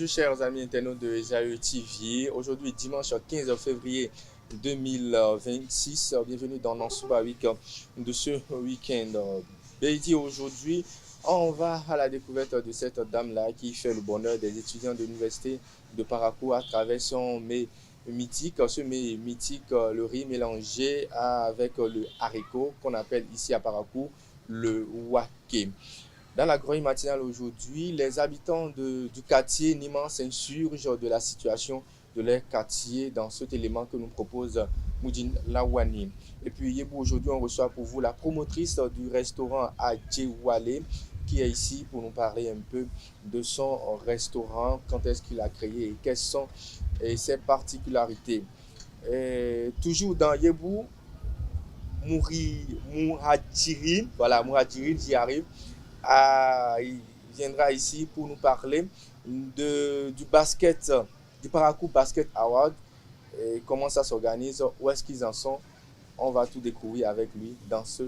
bonjour chers amis internautes de Esaü TV. Aujourd'hui, dimanche 15 février 2026. Bienvenue dans Nansouba Week de ce week-end. Beidi, aujourd'hui, on va à la découverte de cette dame-là qui fait le bonheur des étudiants de l'université de Parakou à travers son mets mythique. Ce mets mythique, le riz mélangé avec le haricot qu'on appelle ici à Parakou le waké. Dans la grille matinale aujourd'hui, les habitants du quartier Niman s'insurgent de la situation de leur quartier dans cet élément que nous propose Moudine Lawani. Et puis Yébou, aujourd'hui on reçoit pour vous la promotrice du restaurant Adjewale qui est ici pour nous parler un peu de son restaurant, quand est-ce qu'il a créé et quelles sont ses particularités. Et toujours dans Yébou, Mouhadjirine, voilà Mouhadjirine, j'y arrive. Il viendra ici pour nous parler du basket, du Parakou Basket Award, et comment ça s'organise, où est-ce qu'ils en sont. On va tout découvrir avec lui dans cet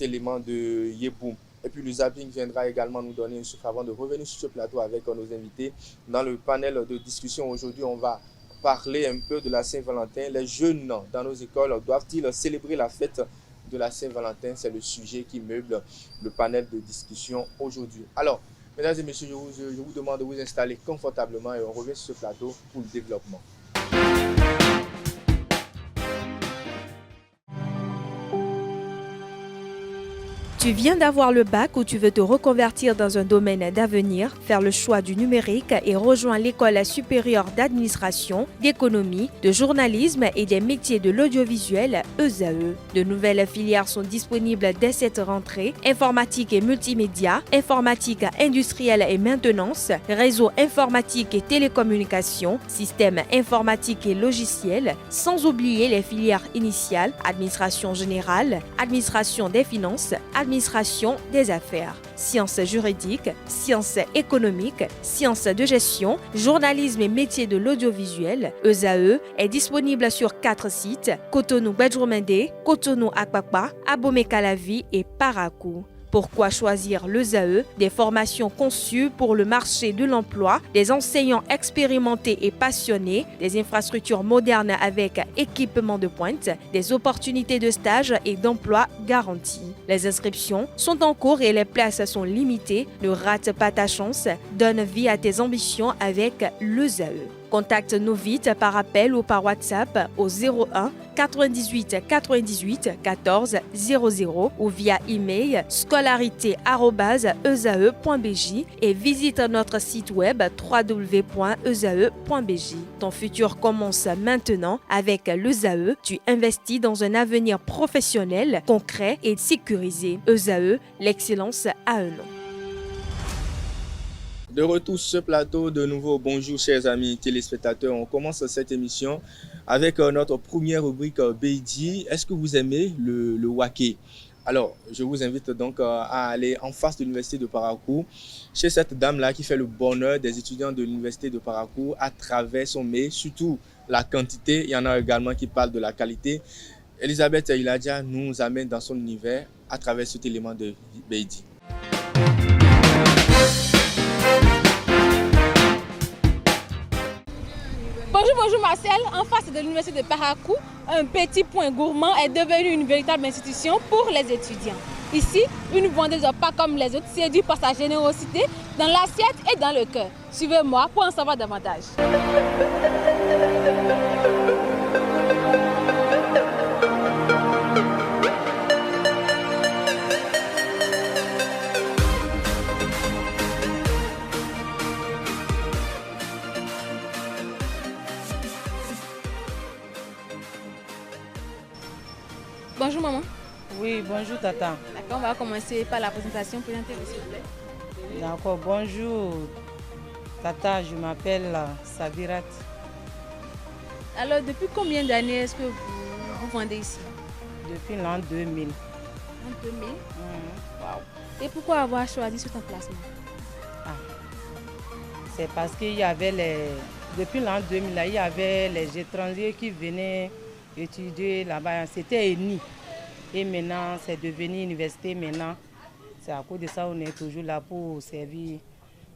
élément de Yébou. Et puis le zapping viendra également nous donner un souffle avant de revenir sur ce plateau avec nos invités. Dans le panel de discussion aujourd'hui, on va parler un peu de la Saint-Valentin. Les jeunes dans nos écoles doivent-ils célébrer la fête de la Saint-Valentin? C'est le sujet qui meuble le panel de discussion aujourd'hui. Alors, mesdames et messieurs, je vous demande de vous installer confortablement et on revient sur ce plateau pour le développement. Tu viens d'avoir le bac ou tu veux te reconvertir dans un domaine d'avenir, faire le choix du numérique et rejoindre l'école supérieure d'administration, d'économie, de journalisme et des métiers de l'audiovisuel, ESAE. De nouvelles filières sont disponibles dès cette rentrée: informatique et multimédia, informatique industrielle et maintenance, réseau informatique et télécommunications, système informatique et logiciel, sans oublier les filières initiales: administration générale, administration des finances, administration des affaires, sciences juridiques, sciences économiques, sciences de gestion, journalisme et métiers de l'audiovisuel. ESAE est disponible sur 4 sites: Cotonou-Badjoumende, Cotonou-Akpakpa, Abomey-Calavi et Parakou. Pourquoi choisir l'ESAE? Des formations conçues pour le marché de l'emploi, des enseignants expérimentés et passionnés, des infrastructures modernes avec équipement de pointe, des opportunités de stage et d'emploi garanties. Les inscriptions sont en cours et les places sont limitées. Ne rate pas ta chance, donne vie à tes ambitions avec l'ESAE. Contacte-nous vite par appel ou par WhatsApp au 01 98 98 14 00 ou via email scolarité@esae.bj et visite notre site web www.esae.bj. Ton futur commence maintenant avec l'ESAE. Tu investis dans un avenir professionnel, concret et sécurisé. ESAE, l'excellence à un nom. De retour sur ce plateau, de nouveau, bonjour chers amis téléspectateurs. On commence cette émission avec notre première rubrique Beidi. Est-ce que vous aimez le waké? Alors, je vous invite donc à aller en face de l'université de Parakou, chez cette dame-là qui fait le bonheur des étudiants de l'université de Parakou à travers son mets, surtout la quantité. Il y en a également qui parlent de la qualité. Elisabeth Iladia nous amène dans son univers à travers cet élément de Beidi. Bonjour Marcel, en face de l'université de Parakou, un petit point gourmand est devenu une véritable institution pour les étudiants. Ici, une vendeuse pas comme les autres séduit par sa générosité dans l'assiette et dans le cœur. Suivez-moi pour en savoir davantage. Bonjour maman. Oui, bonjour Tata. D'accord, on va commencer par la présentation. Présentez-vous s'il vous plaît. D'accord, bonjour Tata, je m'appelle Sabirat. Alors, depuis combien d'années est-ce que vous vendez ici? Depuis l'an 2000. En 2000. Wow. Et pourquoi avoir choisi cet emplacement? C'est parce qu'il y avait depuis l'an 2000, là, il y avait les étrangers qui venaient étudier là-bas. C'était ENI. Et maintenant, c'est devenu université. Maintenant, c'est à cause de ça qu'on est toujours là pour servir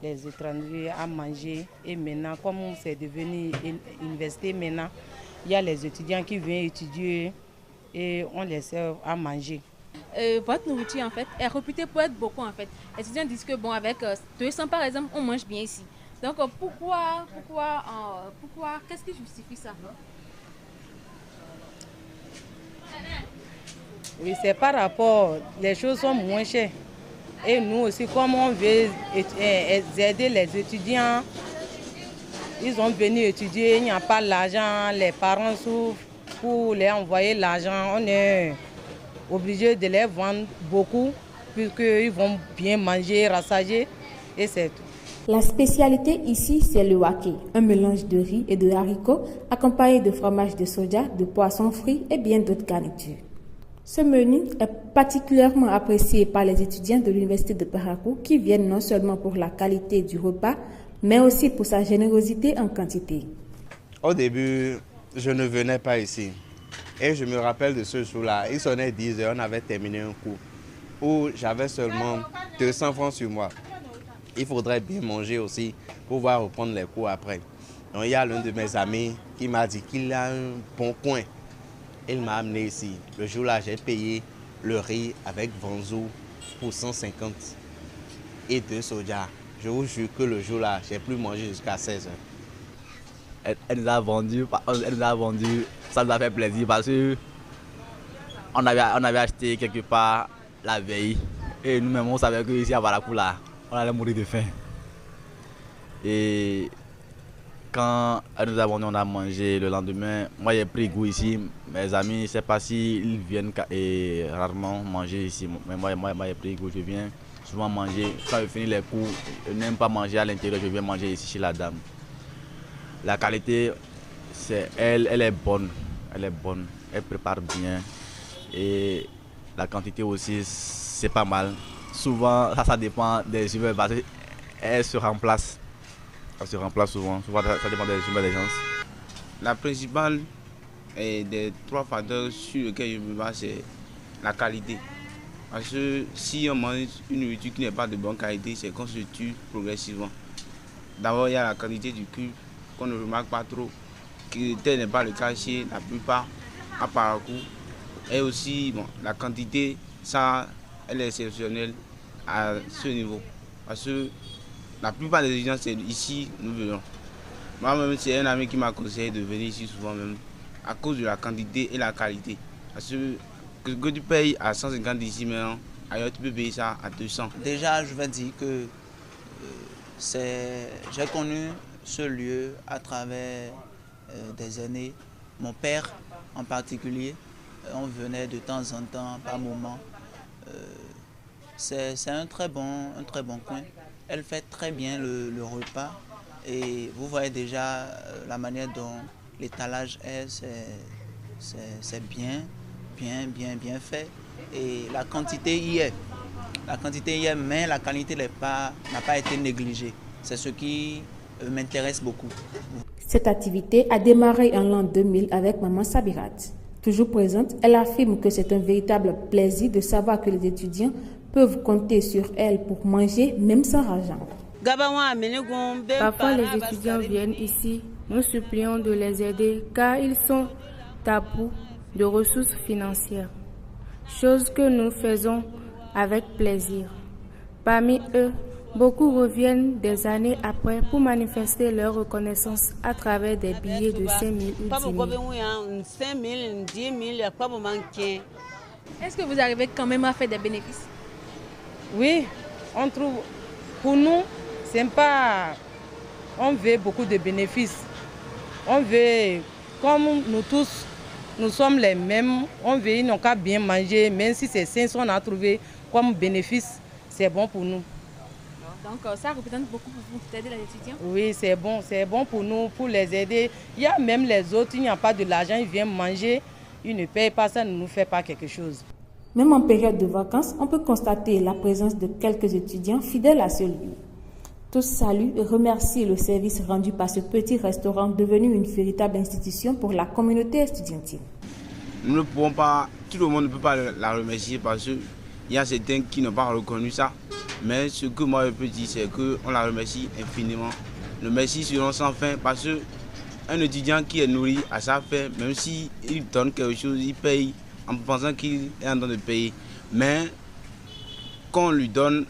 les étrangers à manger. Et maintenant, comme c'est devenu une université, maintenant, il y a les étudiants qui viennent étudier et on les sert à manger. Votre nourriture, en fait, est réputée pour être beaucoup, en fait. Les étudiants disent que, bon, avec 200, par exemple, on mange bien ici. Donc, pourquoi, qu'est-ce qui justifie ça? Oui, c'est par rapport, les choses sont moins chères. Et nous aussi, comme on veut aider les étudiants, ils ont venu étudier, il n'y a pas l'argent, les parents souffrent pour leur envoyer l'argent. On est obligé de les vendre beaucoup, puisqu'ils vont bien manger, rassager, et c'est tout. La spécialité ici, c'est le waké, un mélange de riz et de haricots accompagné de fromage de soja, de poissons frits et bien d'autres garnitures. Ce menu est particulièrement apprécié par les étudiants de l'université de Parakou qui viennent non seulement pour la qualité du repas, mais aussi pour sa générosité en quantité. Au début, je ne venais pas ici. Et je me rappelle de ce jour-là, il sonnait 10 heures, on avait terminé un cours où j'avais seulement 200 francs sur moi. Il faudrait bien manger aussi pour pouvoir reprendre les cours après. Donc il y a l'un de mes amis qui m'a dit qu'il a un bon coin. Il m'a amené ici. Le jour-là, j'ai payé le riz avec vanzou pour 150 et 2 soja. Je vous jure que le jour-là, j'ai plus mangé jusqu'à 16 heures. Elle nous a vendu, ça nous a fait plaisir parce qu'on avait acheté quelque part la veille et nous-mêmes on savait qu'ici à Parakou là, on allait mourir de faim. Et quand elle nous a vendu, on a mangé le lendemain. Moi j'ai pris goût ici, mes amis, je ne sais pas s'ils viennent rarement manger ici, mais moi j'ai pris goût, je viens souvent manger. Quand je finis les cours, je n'aime pas manger à l'intérieur, je viens manger ici chez la dame. La qualité, elle est bonne, elle prépare bien et la quantité aussi c'est pas mal. Souvent ça dépend des humeurs parce qu'elle se remplace. Elle se remplace souvent ça dépend des humeurs des gens. La principale des 3 facteurs sur lesquels je me base, c'est la qualité. Parce que si on mange une nourriture qui n'est pas de bonne qualité, c'est qu'on se tue progressivement. D'abord, il y a la quantité du cuivre qu'on ne remarque pas trop, tel n'est pas le cas chez la plupart à Parakou. Et aussi, bon, la quantité, ça, elle est exceptionnelle à ce niveau. Parce que la plupart des étudiants, c'est ici nous venons. Moi-même, c'est un ami qui m'a conseillé de venir ici souvent même, à cause de la quantité et la qualité. Parce que tu payes à 150 ici maintenant, ailleurs tu peux payer ça à 200. Déjà, je vais dire que j'ai connu ce lieu à travers des années. Mon père en particulier, on venait de temps en temps, par moment. C'est un très bon coin. Elle fait très bien le repas et vous voyez déjà la manière dont l'étalage est, c'est bien fait et la quantité y est. Mais la qualité n'a pas été négligée. C'est ce qui m'intéresse beaucoup. Cette activité a démarré en l'an 2000 avec Maman Sabirat. Toujours présente, elle affirme que c'est un véritable plaisir de savoir que les étudiants peuvent compter sur elle pour manger même sans argent. Parfois les étudiants viennent ici, nous supplions de les aider car ils sont à bout de ressources financières, chose que nous faisons avec plaisir. Parmi eux, beaucoup reviennent des années après pour manifester leur reconnaissance à travers des billets de 5 000 ou 10 000. Est-ce que vous arrivez quand même à faire des bénéfices? Oui, on trouve, pour nous, c'est pas, on veut beaucoup de bénéfices. On veut, comme nous tous, nous sommes les mêmes, on veut, ils n'ont qu'à bien manger, même si c'est 500 on a trouvé comme bénéfice, c'est bon pour nous. Donc ça représente beaucoup pour vous d'aider les étudiants? Oui, c'est bon pour nous, pour les aider. Il y a même les autres, il n'y a pas de l'argent, ils viennent manger, ils ne payent pas, ça ne nous fait pas quelque chose. Même en période de vacances, on peut constater la présence de quelques étudiants fidèles à ce lieu. Tous saluent et remercient le service rendu par ce petit restaurant devenu une véritable institution pour la communauté estudiantine. Nous ne pouvons pas, tout le monde ne peut pas la remercier parce que il y a certains qui n'ont pas reconnu ça. Mais ce que moi je peux dire, c'est qu'on la remercie infiniment. Le merci seront sans fin parce qu'un étudiant qui est nourri à sa faim, même s'il donne quelque chose, il paye en pensant qu'il est en train de payer. Mais quand on lui donne,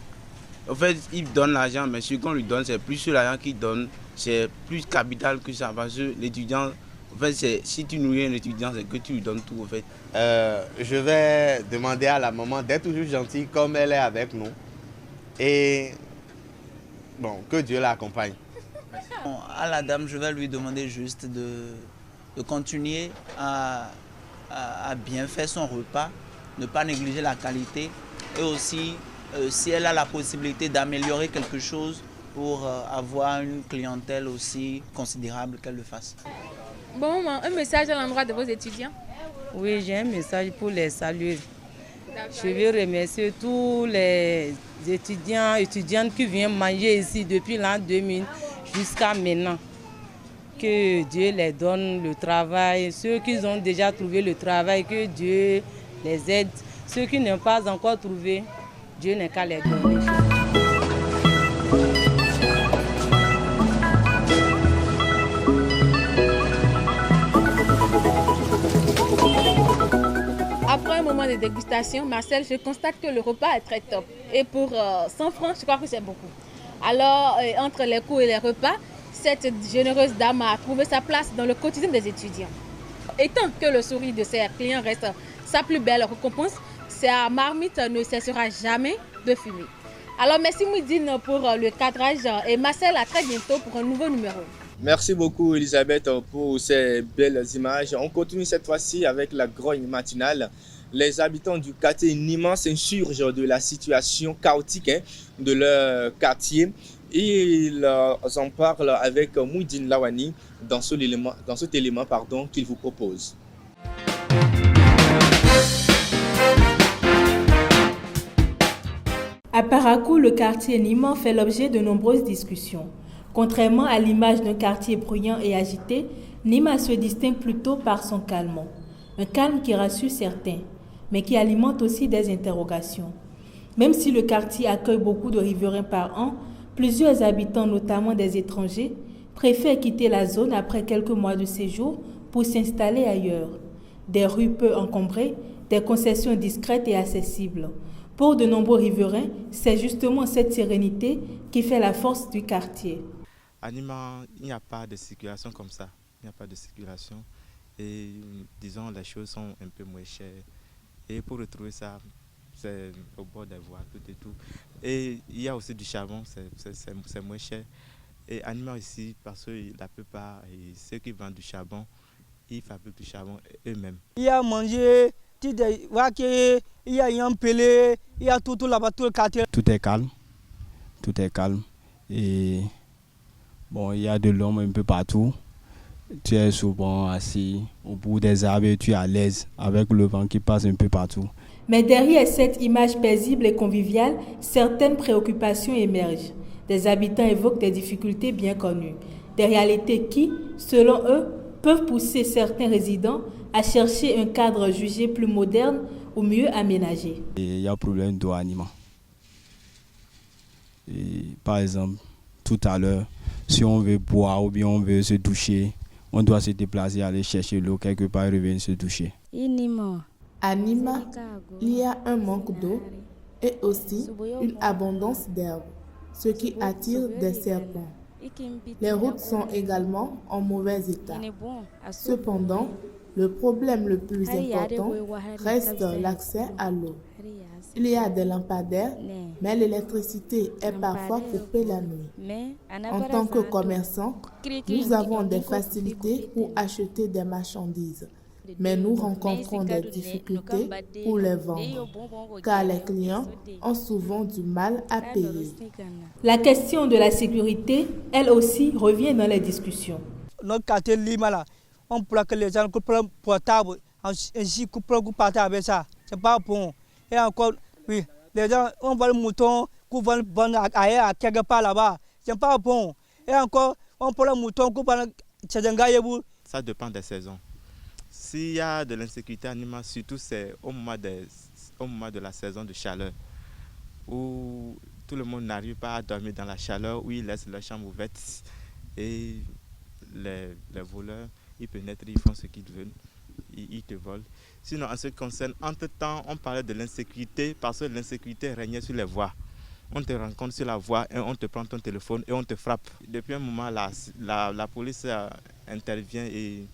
en fait, il donne l'argent, mais ce qu'on lui donne, c'est plus l'argent qu'il donne, c'est plus capital que ça. Parce que l'étudiant, en fait, si tu nourris un étudiant, c'est que tu lui donnes tout, en fait. Je vais demander à la maman d'être toujours gentille comme elle est avec nous. Et bon, que Dieu l'accompagne. Bon, à la dame, je vais lui demander juste de continuer à bien faire son repas, ne pas négliger la qualité et aussi, si elle a la possibilité d'améliorer quelque chose pour avoir une clientèle aussi considérable, qu'elle le fasse. Bon maman, un message à l'endroit de vos étudiants? Oui, j'ai un message pour les saluer. Je veux remercier tous les étudiants et étudiantes qui viennent manger ici depuis l'an 2000 jusqu'à maintenant. Que Dieu les donne le travail. Ceux qui ont déjà trouvé le travail, que Dieu les aide. Ceux qui n'ont pas encore trouvé, Dieu n'est qu'à les donner. Après un moment de dégustation, Marcel, je constate que le repas est très top. Et pour 100 francs, je crois que c'est beaucoup. Alors, entre les cours et les repas, cette généreuse dame a trouvé sa place dans le quotidien des étudiants. Et tant que le sourire de ses clients reste sa plus belle récompense, sa marmite ne cessera jamais de fumer. Alors, merci Mouidine pour le cadrage et Marcel, à très bientôt pour un nouveau numéro. Merci beaucoup Elisabeth pour ces belles images. On continue cette fois-ci avec la grogne matinale. Les habitants du quartier Nima s'insurgent de la situation chaotique de leur quartier. Ils en parlent avec Mouidine Lawani dans cet élément qu'il vous propose. À Parakou, le quartier Nima fait l'objet de nombreuses discussions. Contrairement à l'image d'un quartier bruyant et agité, Nima se distingue plutôt par son calme. Un calme qui rassure certains, mais qui alimente aussi des interrogations. Même si le quartier accueille beaucoup de riverains par an, plusieurs habitants, notamment des étrangers, préfèrent quitter la zone après quelques mois de séjour pour s'installer ailleurs. Des rues peu encombrées, des concessions discrètes et accessibles. Pour de nombreux riverains, c'est justement cette sérénité qui fait la force du quartier. À Nima, il n'y a pas de circulation comme ça. Il n'y a pas de circulation. Et disons, les choses sont un peu moins chères. Et pour retrouver ça, c'est au bord des voies, tout et tout. Et il y a aussi du charbon, c'est moins cher. Et à Nima ici, parce que la plupart, ceux qui vendent du charbon, ils fabriquent du charbon eux-mêmes. Il y a mangé, il y a un pelé, il y a tout là-bas, tout le quartier. Tout est calme. Et bon, il y a de l'homme un peu partout. Tu es souvent assis au bout des arbres et tu es à l'aise avec le vent qui passe un peu partout. Mais derrière cette image paisible et conviviale, certaines préoccupations émergent. Des habitants évoquent des difficultés bien connues. Des réalités qui, selon eux, peuvent pousser certains résidents à chercher un cadre jugé plus moderne ou mieux aménagé. Et il y a un problème d'eau à Nima. Par exemple, tout à l'heure, si on veut boire ou bien on veut se doucher, on doit se déplacer, aller chercher l'eau quelque part et revenir se doucher. À Nima, il y a un manque d'eau et aussi une abondance d'herbes, ce qui attire des serpents. Les routes sont également en mauvais état. Cependant, le problème le plus important reste l'accès à l'eau. Il y a des lampadaires, mais l'électricité est parfois coupée la nuit. En tant que commerçants, nous avons des facilités pour acheter des marchandises, mais nous rencontrons des difficultés pour les vendre, car les clients ont souvent du mal à payer. La question de la sécurité, elle aussi, revient dans les discussions. Notre quartier Lima, là, on plaque les gens qui prennent portable, ainsi qu'on prend partir avec ça. C'est pas bon. Et encore, oui, les gens, on voit le mouton, qu'on va vendre ailleurs, quelque part là-bas. C'est pas bon. Et encore, on prend le mouton, qu'on va chez un gars. Ça dépend des saisons. S'il y a de l'insécurité animale, surtout c'est au moment au moment de la saison de chaleur, où tout le monde n'arrive pas à dormir dans la chaleur, où ils laissent leur chambre ouverte et les voleurs, ils pénètrent, ils font ce qu'ils veulent, ils te volent. Sinon, en ce qui concerne, entre-temps, on parlait de l'insécurité parce que l'insécurité régnait sur les voies. On te rencontre sur la voie et on te prend ton téléphone et on te frappe. Depuis un moment, la police intervient et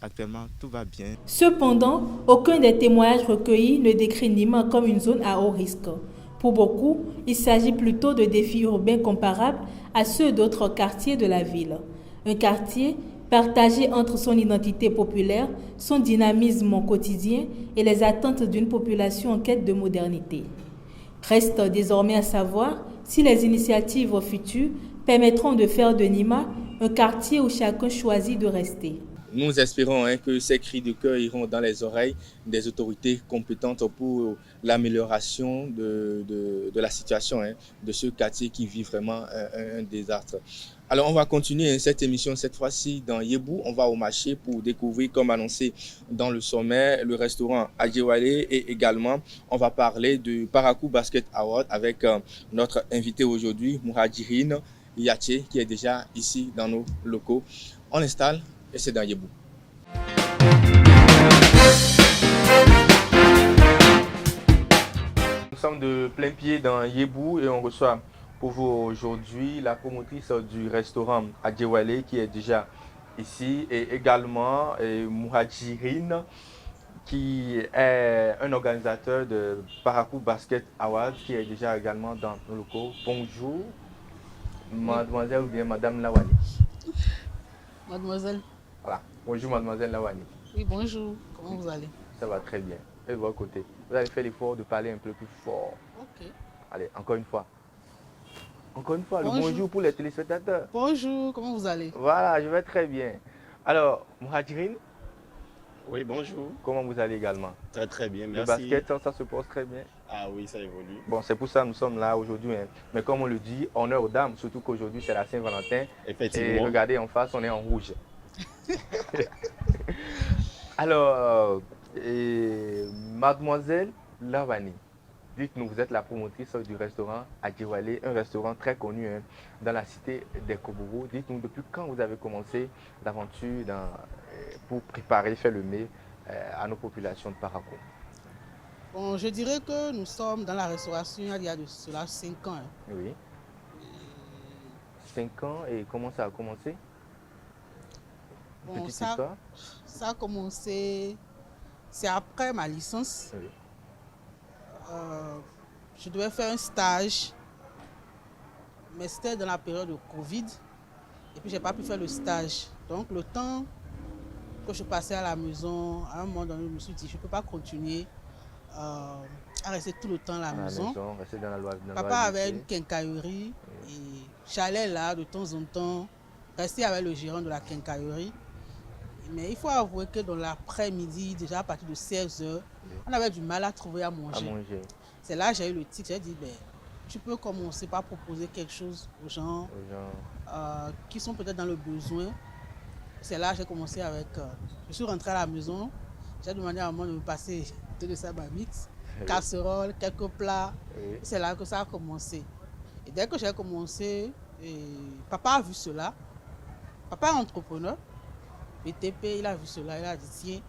actuellement, tout va bien. Cependant, aucun des témoignages recueillis ne décrit Nima comme une zone à haut risque. Pour beaucoup, il s'agit plutôt de défis urbains comparables à ceux d'autres quartiers de la ville. Un quartier partagé entre son identité populaire, son dynamisme quotidien et les attentes d'une population en quête de modernité. Reste désormais à savoir si les initiatives futures permettront de faire de Nima un quartier où chacun choisit de rester. Nous espérons que ces cris de cœur iront dans les oreilles des autorités compétentes pour l'amélioration de la situation de ce quartier qui vit vraiment un désastre. Alors on va continuer cette émission cette fois-ci dans Yébou. On va au marché pour découvrir, comme annoncé dans le sommet, le restaurant Adjewale et également on va parler du Parakou Basket Award avec notre invité aujourd'hui, Muhadjirine Yaché, qui est déjà ici dans nos locaux. On l'installe. Et c'est dans Yébou. Nous sommes de plein pied dans Yébou et on reçoit pour vous aujourd'hui la promotrice du restaurant Adjewale qui est déjà ici et également Muhadjirine qui est un organisateur de Parakou Basket Award qui est déjà également dans nos locaux. Bonjour, mademoiselle ou bien madame Lawani. Mademoiselle. Voilà. Bonjour mademoiselle Lawani. Oui, bonjour. Comment vous allez? Ça va très bien. Et de votre côté, vous allez faire l'effort de parler un peu plus fort. Ok. Allez, encore une fois. Encore une fois, bonjour. Le bonjour pour les téléspectateurs. Bonjour, comment vous allez? Voilà, je vais très bien. Alors, Muhadjirine. Oui, bonjour. Comment vous allez également? Très très bien, merci. Le basket, ça se pose très bien? Ah oui, ça évolue. Bon, c'est pour ça que nous sommes là aujourd'hui. Mais comme on le dit, honneur aux dames, surtout qu'aujourd'hui c'est la Saint-Valentin. Effectivement. Et regardez en face, on est en rouge. Alors, mademoiselle Lawani, dites-nous, vous êtes la promotrice du restaurant Adjewale, un restaurant très connu dans la cité des Koboro. Dites-nous, depuis quand vous avez commencé l'aventure pour préparer, faire le mets à nos populations de Parakou? Bon, je dirais que nous sommes dans la restauration il y a de cela 5 ans. Oui. 5 ans, et comment ça a commencé? Bon, ça a commencé, c'est après ma licence. Oui. Je devais faire un stage, mais c'était dans la période de Covid. Et puis, je n'ai pas pu faire le stage. Donc, le temps que je passais à la maison, à un moment donné, je me suis dit, je ne peux pas continuer à rester tout le temps à la maison. Rester dans la loi, Papa avait une quincaillerie et j'allais là de temps en temps, rester avec le gérant de la quincaillerie. Mais il faut avouer que dans l'après-midi, déjà à partir de 16h, on avait du mal à trouver à manger. C'est là que j'ai eu le tic, j'ai dit, ben, tu peux commencer par proposer quelque chose aux gens qui sont peut-être dans le besoin. C'est là que j'ai commencé avec... je suis rentré à la maison, j'ai demandé à maman de me passer de sabamix, casserole, quelques plats. C'est là que ça a commencé. Et dès que j'ai commencé, papa a vu cela. Papa est entrepreneur. BTP, il a vu cela, il a dit tiens,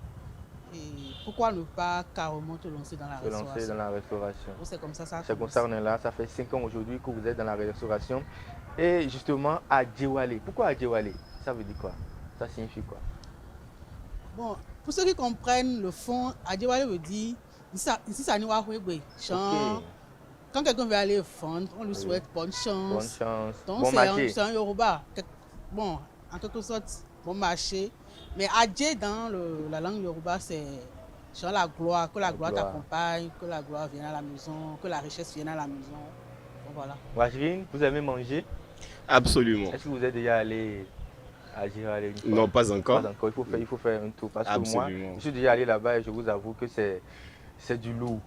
pourquoi ne pas carrément te lancer dans la restauration? C'est comme ça, ça a commencé. C'est comme ça on est là, ça fait 5 ans aujourd'hui que vous êtes dans la restauration. Et justement, Adjewale. Pourquoi Adjewale? Ça veut dire quoi? Ça signifie quoi? Bon, pour ceux qui comprennent le fond, Adjewale veut dire ici ça n'y va pas. Quand quelqu'un veut aller vendre, on lui souhaite bonne chance. Bonne chance. Donc c'est un Yoruba. Bon, en quelque sorte, bon marché. Mais Adje dans la langue Yoruba, c'est genre la gloire, que la gloire t'accompagne, que la gloire vienne à la maison, que la richesse vienne à la maison. Bon, voilà. Muhadjirine, vous aimez manger? Absolument. Est-ce que vous êtes déjà allé à Adjewale une fois? Non, pas encore. Pas encore. Il faut faire un tour. Parce que moi, je suis déjà allé là-bas et je vous avoue que c'est du lourd.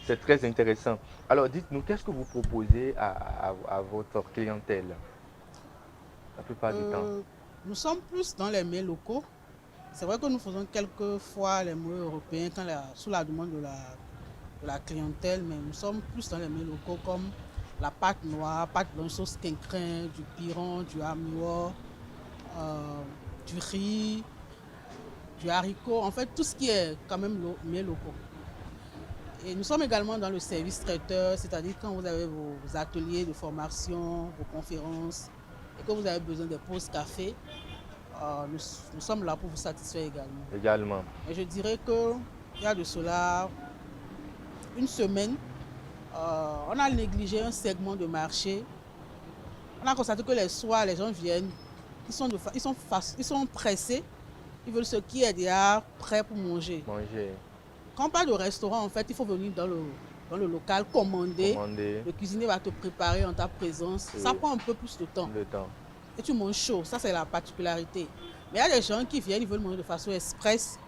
C'est très intéressant. Alors dites-nous, qu'est-ce que vous proposez à votre clientèle la plupart du temps? Nous sommes plus dans les mets locaux. C'est vrai que nous faisons quelques fois les mets européens sous la demande de la clientèle, mais nous sommes plus dans les mets locaux comme la pâte noire, pâte blanche, sauce quinquin, du piron, du amiwa, du riz, du haricot, en fait tout ce qui est quand même mets locaux. Et nous sommes également dans le service traiteur, c'est-à-dire quand vous avez vos ateliers de formation, vos conférences, et que vous avez besoin de pauses café, nous sommes là pour vous satisfaire également. Et je dirais qu'il y a de cela une semaine, on a négligé un segment de marché. On a constaté que les soirs, les gens viennent, ils sont pressés, ils veulent ce qui est déjà prêt pour manger. Quand on parle de restaurant, en fait, il faut venir dans le local, commander. Le cuisinier va te préparer en ta présence. Ça prend un peu plus de temps. Et tu manges chaud, ça c'est la particularité. Mais il y a des gens qui viennent, ils veulent manger de façon express.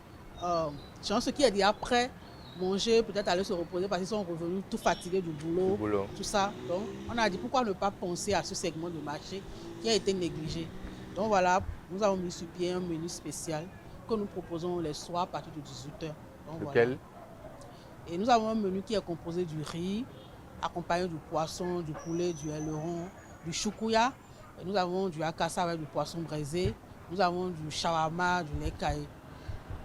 Genre ce qui est déjà prêt, manger, peut-être aller se reposer parce qu'ils sont revenus tout fatigués du boulot, tout ça. Donc on a dit pourquoi ne pas penser à ce segment de marché qui a été négligé. Donc voilà, nous avons mis sur pied un menu spécial que nous proposons les soirs à partir de 18h. Lequel? Voilà. Et nous avons un menu qui est composé du riz, accompagné du poisson, du poulet, du aileron, du choukouya. Et nous avons du akassa avec du poisson braisé. Nous avons du shawarma, du lait caillé.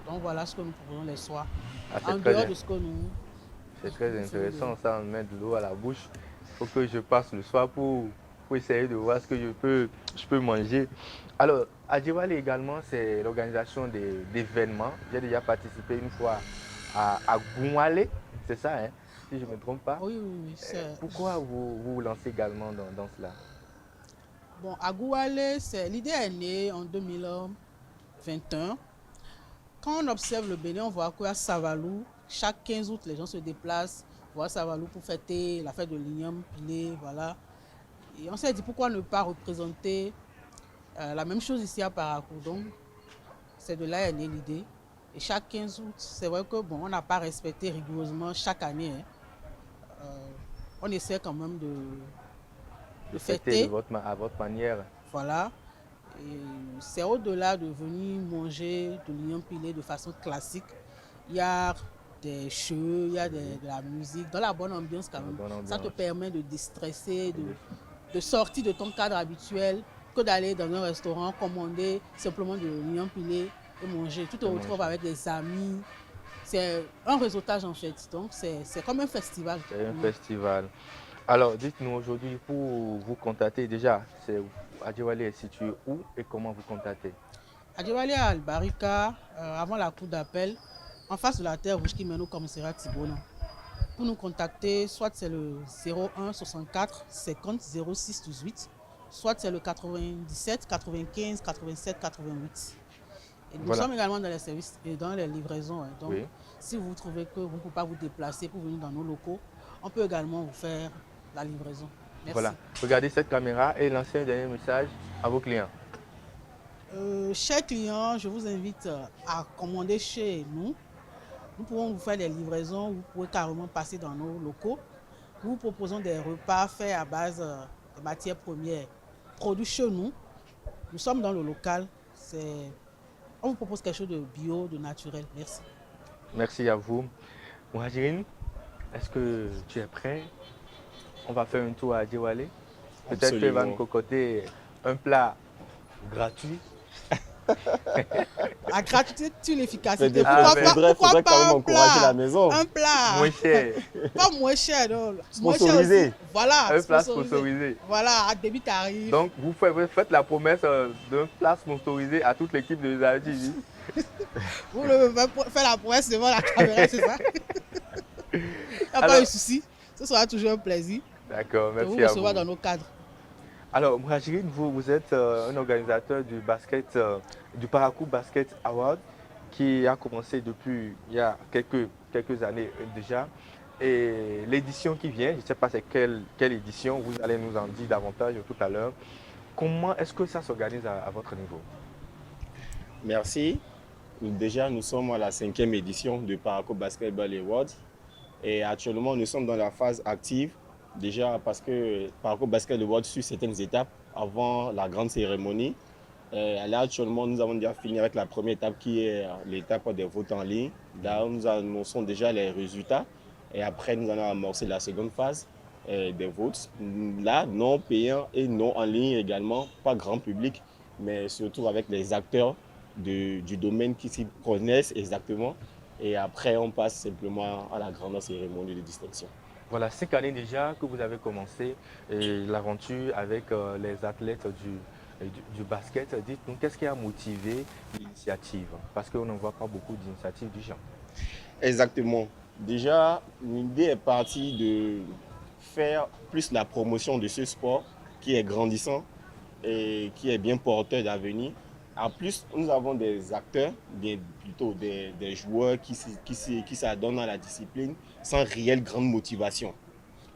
Donc voilà ce que nous proposons les soirs. En dehors de ce que nous... C'est très intéressant, ça me met de l'eau à la bouche. Il faut que je passe le soir pour essayer de voir ce que je peux manger. Alors, Adjewale également, c'est l'organisation d'événements. J'ai déjà participé une fois à Gouale, c'est ça, hein, si je ne me trompe pas. Oui. Pourquoi vous lancez également dans cela? Bon, à Gouale, l'idée est née en 2021. Quand on observe le Bénin, on voit qu'à Savalou, chaque 15 août, les gens se déplacent voir Savalou pour fêter la fête de l'igname pilé, voilà. Et on s'est dit pourquoi ne pas représenter la même chose ici à Parakou. Donc, c'est de là est née l'idée. Et chaque 15 août, c'est vrai que bon, on n'a pas respecté rigoureusement chaque année. Hein. On essaie quand même de fêter à votre manière. Voilà. C'est au-delà de venir manger de l'igname pilé de façon classique. Il y a des jeux, il y a de la musique, dans la bonne ambiance quand même. Ça te permet de déstresser, de sortir de ton cadre habituel, que d'aller dans un restaurant, commander simplement de l'igname pilé et manger. Tu te retrouves avec des amis. C'est un réseautage en fait. Donc c'est comme un festival. C'est un festival. Alors dites-nous aujourd'hui, pour vous contacter déjà, Adjewale est situé où et comment vous contactez? Adjewale à Albarika, avant la cour d'appel, en face de la terre rouge qui mène au commissariat Tibona. Pour nous contacter, soit c'est le 01 64 50 06 18, soit c'est le 97 95 87 88. Et nous sommes également dans les services et dans les livraisons. Hein. Donc, si vous trouvez que vous ne pouvez pas vous déplacer pour venir dans nos locaux, on peut également vous faire la livraison. Merci. Voilà, regardez cette caméra et lancez un dernier message à vos clients. Chers clients, je vous invite à commander chez nous. Nous pouvons vous faire des livraisons, vous pouvez carrément passer dans nos locaux. Nous vous proposons des repas faits à base de matières premières produits chez nous. Nous sommes dans le local. On vous propose quelque chose de bio, de naturel. Merci. Merci à vous. Mouhadjirine, est-ce que tu es prêt? On va faire un tour à Adjewale. Peut-être que va nous cocoter un plat gratuit. La gratuité tue l'efficacité. Pourquoi pas un plat, la maison. Un plat moins cher. Pas moins cher, non. Sponsorisé. Voilà. Un plat sponsorisé. Voilà, à débit tarif. Donc vous faites la promesse d'un plat sponsorisé à toute l'équipe de Zayo TV. Vous faites la promesse devant la caméra, c'est ça? Il n'y a pas de souci. Ce sera toujours un plaisir. D'accord, merci à vous. De vous recevoir dans nos cadres. Alors, Mouhadjirine, vous êtes un organisateur du du Parakou Basket Award qui a commencé depuis il y a quelques années déjà. Et l'édition qui vient, je ne sais pas c'est quelle édition, vous allez nous en dire davantage tout à l'heure. Comment est-ce que ça s'organise à votre niveau? Merci. Déjà, nous sommes à la 5e édition du Parakou Basketball Award. Et actuellement, nous sommes dans la phase active. Déjà parce que Parakou Basketball Award suit certaines étapes avant la grande cérémonie. Là, actuellement, nous avons déjà fini avec la première étape qui est l'étape des votes en ligne. Là, nous annonçons déjà les résultats. Et après, nous allons amorcer la seconde phase des votes. Là, non payants et non en ligne également, pas grand public, mais surtout avec les acteurs du domaine qui s'y connaissent exactement. Et après, on passe simplement à la grande cérémonie de distinction. Voilà, 5 années déjà que vous avez commencé l'aventure avec les athlètes du basket. Dites-nous, qu'est-ce qui a motivé l'initiative? Parce qu'on n'en voit pas beaucoup d'initiatives du genre. Exactement. Déjà, l'idée est partie de faire plus la promotion de ce sport qui est grandissant et qui est bien porteur d'avenir. En plus, nous avons des acteurs, plutôt des joueurs qui s'adonnent à la discipline sans réelle grande motivation.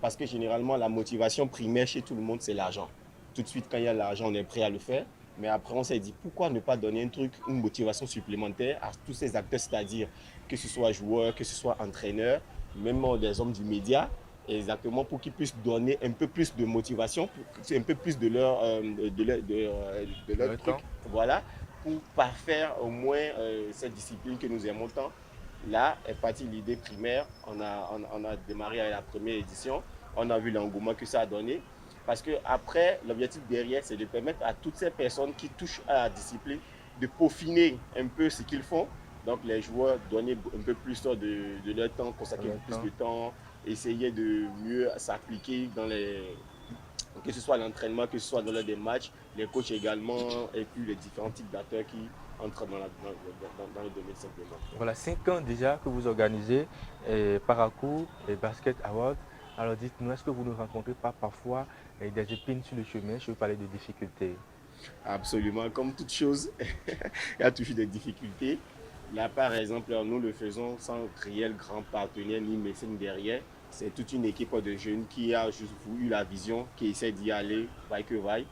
Parce que généralement, la motivation primaire chez tout le monde, c'est l'argent. Tout de suite, quand il y a l'argent, on est prêt à le faire. Mais après, on s'est dit, pourquoi ne pas donner une motivation supplémentaire à tous ces acteurs, c'est-à-dire que ce soit joueurs, que ce soit entraîneurs, même des hommes du média, exactement pour qu'ils puissent donner un peu plus de motivation, un peu plus de leur truc, voilà, pour parfaire au moins cette discipline que nous aimons tant. Là est partie l'idée primaire, on a démarré à la première édition, on a vu l'engouement que ça a donné. Parce qu'après, l'objectif derrière, c'est de permettre à toutes ces personnes qui touchent à la discipline de peaufiner un peu ce qu'ils font. Donc les joueurs donner un peu plus de leur temps, consacrer plus de temps, essayer de mieux s'appliquer dans que ce soit l'entraînement, que ce soit dans les matchs, les coachs également, et puis les différents types d'acteurs qui entrent dans le domaine simplement. Voilà, 5 ans déjà que vous organisez Parakou et Basket Award. Alors dites-nous, est-ce que vous ne rencontrez pas parfois des épines sur le chemin? Je veux parler de difficultés. Absolument, comme toute chose, il y a toujours des difficultés. Là, par exemple, nous le faisons sans réel grand partenaire ni mécène derrière. C'est toute une équipe de jeunes qui a juste eu la vision, qui essaie d'y aller, vaille que vaille.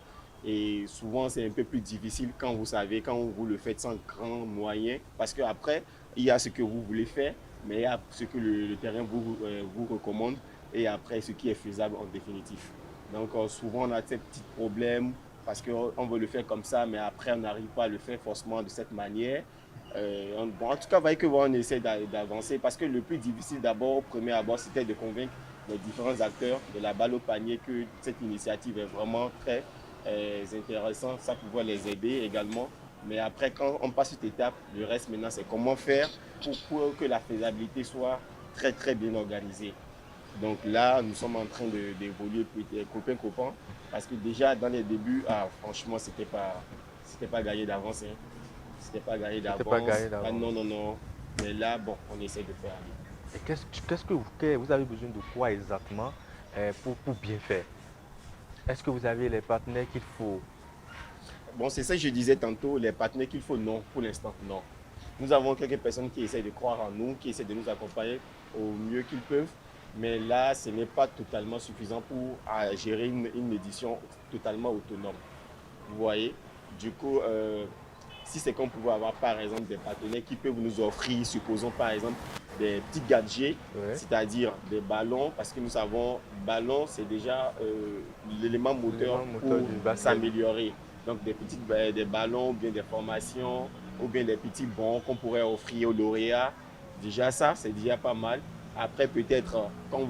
Et souvent, c'est un peu plus difficile quand vous savez, quand vous le faites sans grand moyen. Parce qu'après, il y a ce que vous voulez faire, mais il y a ce que le terrain vous recommande. Et après, ce qui est faisable en définitif. Donc, souvent, on a ces petits problèmes parce qu'on veut le faire comme ça, mais après, on n'arrive pas à le faire forcément de cette manière. En tout cas, voyez que on essaie d'avancer parce que le plus difficile d'abord, au premier abord, c'était de convaincre les différents acteurs de la balle au panier que cette initiative est vraiment très intéressante. Ça pouvait les aider également. Mais après, quand on passe cette étape, le reste maintenant, c'est comment faire pour que la faisabilité soit très, très bien organisée. Donc là, nous sommes en train d'évoluer copain, parce que déjà dans les débuts, franchement, c'était pas gagné d'avance. Hein. C'était pas gagné d'avance. Non. Mais là, bon, on essaie de faire. Et qu'est-ce que vous avez besoin de quoi exactement pour bien faire? Est-ce que vous avez les partenaires qu'il faut? Bon, c'est ça que je disais tantôt, les partenaires qu'il faut, non, pour l'instant, non. Nous avons quelques personnes qui essaient de croire en nous, qui essaient de nous accompagner au mieux qu'ils peuvent. Mais là, ce n'est pas totalement suffisant pour gérer une édition totalement autonome. Vous voyez? Du coup, si c'est qu'on pouvait avoir par exemple des partenaires qui peuvent nous offrir, supposons par exemple, des petits gadgets, c'est-à-dire des ballons, parce que nous savons, ballon, c'est déjà l'élément moteur pour s'améliorer. Donc des ballons, ou bien des formations, ou bien des petits bons qu'on pourrait offrir aux lauréats. Déjà ça, c'est déjà pas mal. Après, peut-être, quand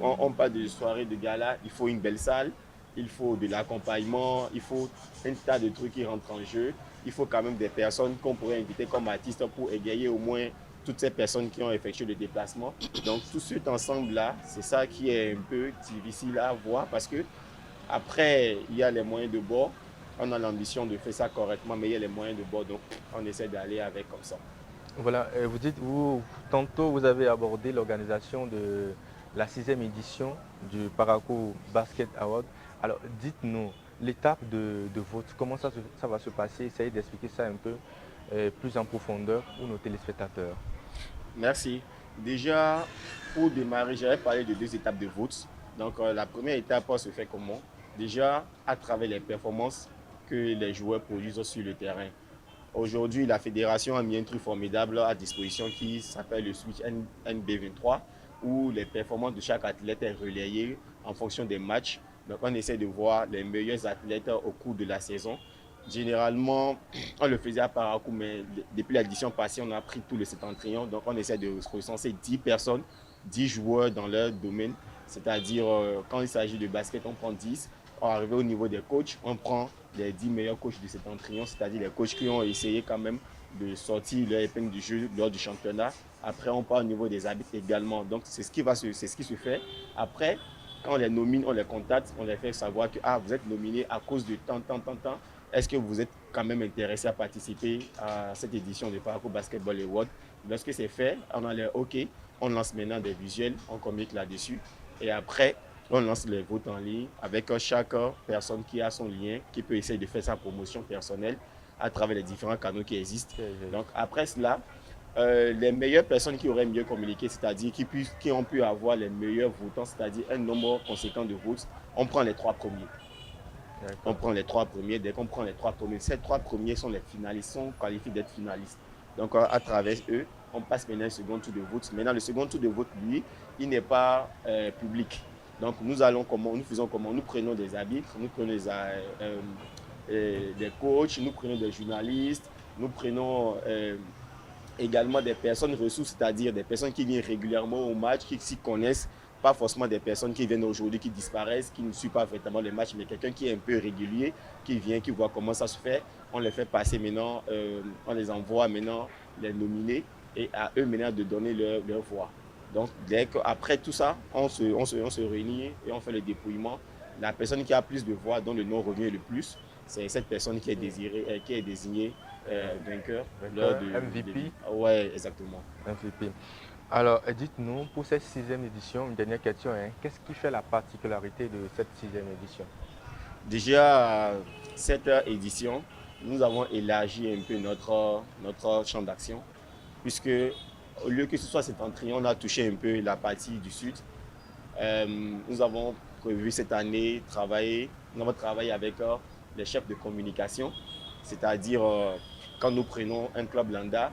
on parle de soirée de gala, il faut une belle salle, il faut de l'accompagnement, il faut un tas de trucs qui rentrent en jeu. Il faut quand même des personnes qu'on pourrait inviter comme artistes pour égayer au moins toutes ces personnes qui ont effectué le déplacement. Donc, tout cet ensemble-là, c'est ça qui est un peu difficile à voir parce que après, il y a les moyens de bord. On a l'ambition de faire ça correctement, mais il y a les moyens de bord, donc on essaie d'aller avec comme ça. Voilà, vous dites, tantôt vous avez abordé l'organisation de la 6e édition du Parakou Basket Award. Alors dites-nous, l'étape de vote, comment ça va se passer? Essayez d'expliquer ça un peu plus en profondeur pour nos téléspectateurs. Merci. Déjà, pour démarrer, j'avais parlé de 2 étapes de vote. Donc la première étape se fait comment? Déjà, à travers les performances que les joueurs produisent sur le terrain. Aujourd'hui, la fédération a mis un truc formidable à disposition qui s'appelle le Switch NB23, où les performances de chaque athlète est relayées en fonction des matchs. Donc, on essaie de voir les meilleurs athlètes au cours de la saison. Généralement, on le faisait à Parakou, mais depuis l'édition passée, on a pris tout le septentrion. Donc, on essaie de recenser 10 personnes 10 joueurs dans leur domaine. C'est-à-dire, quand il s'agit de basket, on prend 10. Arrivé au niveau des coachs, on prend les 10 meilleurs coachs de septentrion, c'est-à-dire les coachs qui ont essayé quand même de sortir leur épingle du jeu lors du championnat. Après, on part au niveau des arbitres également. Donc, c'est ce qui se fait. Après, quand on les nomine, on les contacte, on les fait savoir que vous êtes nominé à cause de tant. Est-ce que vous êtes quand même intéressé à participer à cette édition de Parakou Basketball Award? Lorsque c'est fait, on a l'air OK. On lance maintenant des visuels, on communique là-dessus. Et après, on lance les votes en ligne avec chaque personne qui a son lien, qui peut essayer de faire sa promotion personnelle à travers les différents canaux qui existent. Donc après cela, les meilleures personnes qui auraient mieux communiqué, c'est-à-dire qui ont pu avoir les meilleurs votants, c'est-à-dire un nombre conséquent de votes, on prend les 3 premiers. On prend les 3 premiers. Dès qu'on prend les 3 premiers, ces 3 premiers sont les finalistes, sont qualifiés d'être finalistes. Donc à travers eux, on passe maintenant un second tour de vote. Maintenant, le second tour de vote, lui, il n'est pas public. Donc nous faisons comment? Nous prenons des arbitres, nous prenons des coachs, nous prenons des journalistes, nous prenons également des personnes ressources, c'est-à-dire des personnes qui viennent régulièrement au match, qui s'y connaissent, pas forcément des personnes qui viennent aujourd'hui, qui disparaissent, qui ne suivent pas véritablement les matchs, mais quelqu'un qui est un peu régulier, qui vient, qui voit comment ça se fait. On les fait passer maintenant, on les envoie maintenant les nominer et à eux maintenant de donner leur voix. Donc, après tout ça, on se réunit et on fait le dépouillement. La personne qui a plus de voix, dont le nom revient le plus, c'est cette personne qui est désignée vainqueur. MVP. Oui, exactement. MVP. Alors, dites-nous, pour cette 6e édition, une dernière question, qu'est-ce qui fait la particularité de cette 6e édition? Déjà, cette édition, nous avons élargi un peu notre champ d'action, puisque au lieu que ce soit septentrion, on a touché un peu la partie du sud. Nous avons prévu cette année travailler avec les chefs de communication, c'est-à-dire quand nous prenons un club lambda,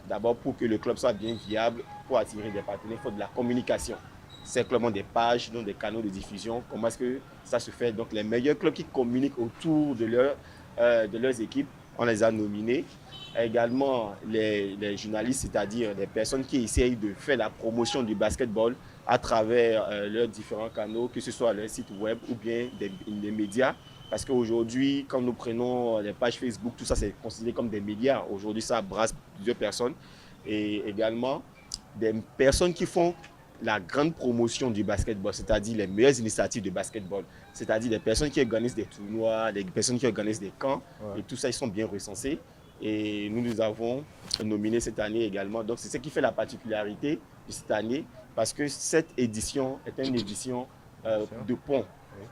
d'abord pour que le club soit bien viable, pour attirer des partenaires, il faut de la communication. Ces clubs ont des pages, donc des canaux de diffusion. Comment est-ce que ça se fait? Donc les meilleurs clubs qui communiquent autour de leurs équipes, on les a nominés. Également les journalistes, c'est-à-dire des personnes qui essayent de faire la promotion du basketball à travers leurs différents canaux, que ce soit leur site web ou bien des médias. Parce qu'aujourd'hui, quand nous prenons les pages Facebook, tout ça c'est considéré comme des médias. Aujourd'hui, ça brasse plusieurs personnes. Et également des personnes qui font la grande promotion du basketball, c'est-à-dire les meilleures initiatives de basketball. C'est-à-dire des personnes qui organisent des tournois, des personnes qui organisent des camps. Et tout ça, ils sont bien recensés. Et nous avons nominé cette année également. Donc c'est ce qui fait la particularité de cette année, parce que cette édition est une édition de pont.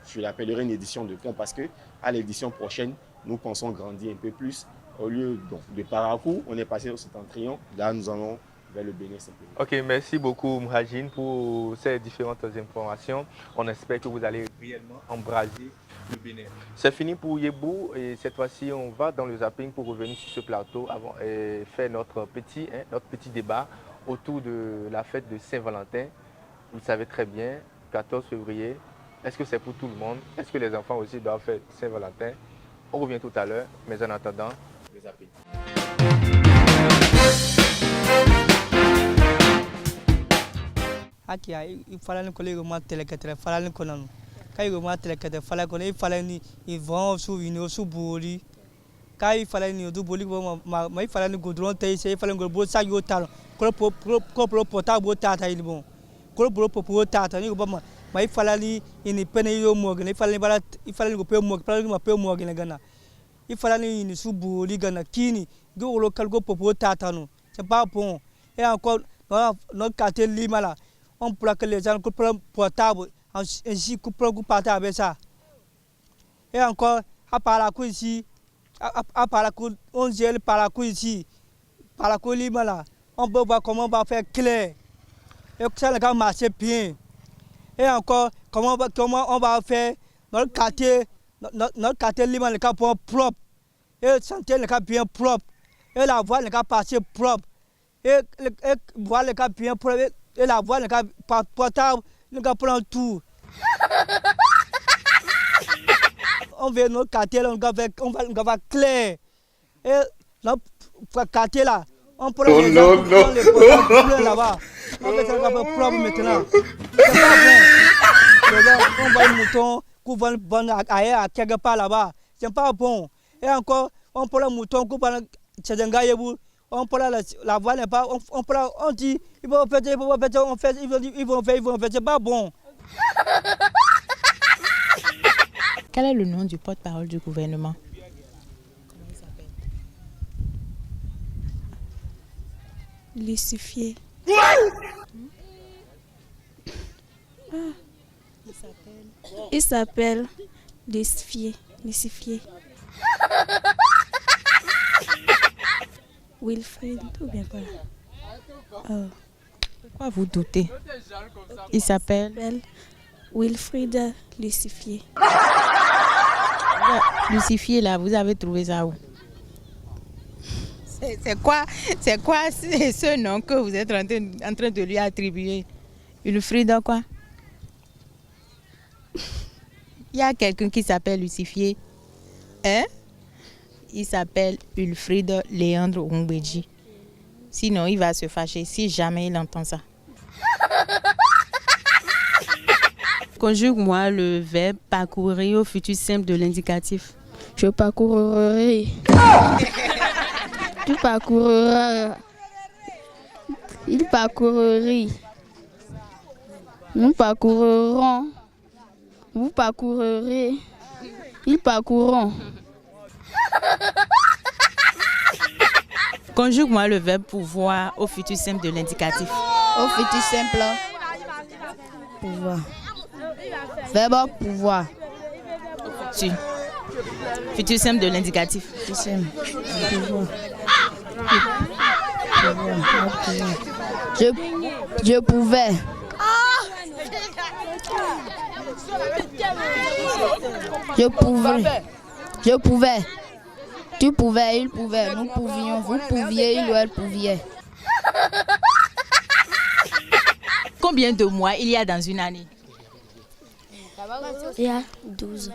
Je l'appellerai une édition de pont parce qu'à l'édition prochaine, nous pensons grandir un peu plus. Au lieu de Parakou, on est passé au Septentrion. Là, nous allons vers le Bénin. Ok, merci beaucoup Mouhadjine pour ces différentes informations. On espère que vous allez réellement embraser le Bénin. C'est fini pour Yebou et cette fois-ci, on va dans le zapping pour revenir sur ce plateau et faire notre petit débat autour de la fête de Saint-Valentin. Vous le savez très bien, 14 février. Est-ce que c'est pour tout le monde? Est-ce que les enfants aussi doivent faire Saint-Valentin? On revient tout à l'heure, mais en attendant, le zapping. Il fallait que les gens télécatèrent, il fallait que nous. Quand ils remontent télécatèrent, il fallait qu'ils vont sous une sous bouli. Quand il fallait que nous bouli, il fallait que nous goudron taïs, il fallait que nous bouli ça y otal. Pour portable au tata il bon. Pour tata, il fallait une peine au morgue, il fallait que peu morgue, pas que peu morgue les gana. Il fallait une sous bouli gana kini, go local go pour tata nous. C'est pas bon. Et encore notre quartier Lima là. On plaque les gens qui prennent portable, ainsi que prennent partage avec ça. Et encore, à part la couille ici, à part la couille, on gèle par la couille ici, par la couille Lima là, on peut voir comment on va faire clair. Et ça va marcher bien. Et encore, comment on va faire notre quartier Lima, le cas propre. Et santé, le cas bien propre. Et la voie, le cas passer propre. Et voir le cas bien propre. Et la voix, le gars portable, le gars prend tout. On veut notre quartier, on va clair. Et notre quartier là, on prend les gens là-bas. On fait ça propre maintenant. C'est pas bon. On voit le mouton qu'on vend ailleurs, quelque part là-bas. C'est pas bon. Et encore, on prend le mouton qu'on vend chez un gars, on prend la voie n'est pas, on dit, ils vont faire, ils vont faire, c'est pas bon. Quel est le nom du porte-parole du gouvernement? Comment il s'appelle? Lucifié. Il s'appelle Lucifié. Wilfried, tout bien pas. Oh. Pourquoi vous doutez? Il s'appelle Wilfried Lucifié. Lucifié là, vous avez trouvé ça où? C'est quoi ce nom que vous êtes en train de lui attribuer? Wilfried quoi? Il y a quelqu'un qui s'appelle Lucifié. Hein? Il s'appelle Wilfried Léandre Ongbeji. Sinon, il va se fâcher si jamais il entend ça. Conjugue-moi le verbe parcourir au futur simple de l'indicatif. Je parcourrai. Tu parcourras. Il parcourrit. Nous parcourrons. Vous parcourrez. Ils parcourront. Conjugue-moi le verbe pouvoir au futur simple de l'indicatif. Au futur simple. Pouvoir. Verbe pouvoir. Futur simple de l'indicatif. Futur simple. Pouvoir. Je pouvais. Je pouvais. Tu pouvais, il pouvait, nous pouvions, vous pouviez, il ou elle pouvait. Combien de mois il y a dans une année? Il y a 12.